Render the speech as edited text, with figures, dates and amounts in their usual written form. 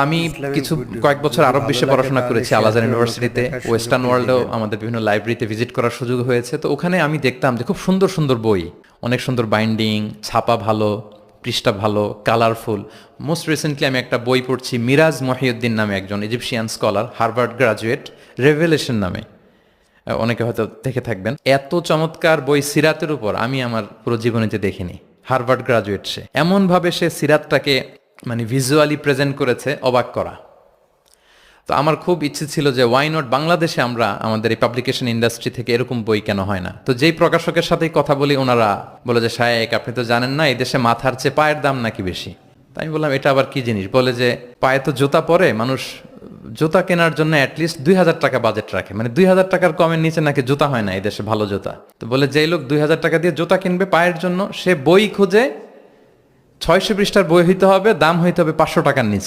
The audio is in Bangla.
আমি কিছু কয়েক বছর আরব বিশ্বে পড়াশোনা করেছি, আল আজহার ইউনিভার্সিটিতে। ওয়েস্টার্ন ওয়ার্ল্ডেও আমাদের বিভিন্ন লাইব্রেরিতে ভিজিট করার সুযোগ হয়েছে। তো ওখানে আমি দেখতাম যে খুব সুন্দর সুন্দর বই, অনেক সুন্দর বাইন্ডিং, ছাপা ভালো, পৃষ্ঠা ভালো, কালারফুল। মোস্ট রিসেন্টলি আমি একটা বই পড়ছি, মিরাজ মহিউদ্দিন নামে একজন Egyptian scholar, Harvard graduate, revelation নামে, অনেকে হয়তো দেখে থাকবেন। এত চমৎকার বই সিরাতের উপর আমি আমার পুরো জীবনীতে দেখিনি। হার্ভার্ড গ্রাজুয়েট, সে এমনভাবে সে সিরাতটাকে মানে ভিজুয়ালি প্রেজেন্ট করেছে, অবাক করা। তো আমার খুব ইচ্ছে ছিল যে ওয়াই নট বাংলাদেশে আমরা আমাদের এই পাবলিকেশন ইন্ডাস্ট্রি থেকে এরকম বই কেন হয় না। তো যেই প্রকাশকের সাথেই কথা বলি ওনারা বলে যে শায়েক আপনি তো জানেন না, এই দেশে মাথার চেয়ে পায়ের দাম নাকি বেশি। তাই আমি বললাম এটা আবার কি জিনিস। বলে যে পায়ে তো জুতা পরে, মানুষ জুতা কেনার জন্য অ্যাটলিস্ট 2000 টাকা বাজেট রাখে, মানে 2000 টাকার কমের নিচে নাকি জুতা হয় না এই দেশে, ভালো জুতা। তো বলে যেই লোক 2000 টাকা দিয়ে জুতা কিনবে পায়ের জন্য, সে বই খুঁজে 600 পৃষ্ঠার বই হইতে হবে, দাম হইতে হবে 500 টাকার নিচে।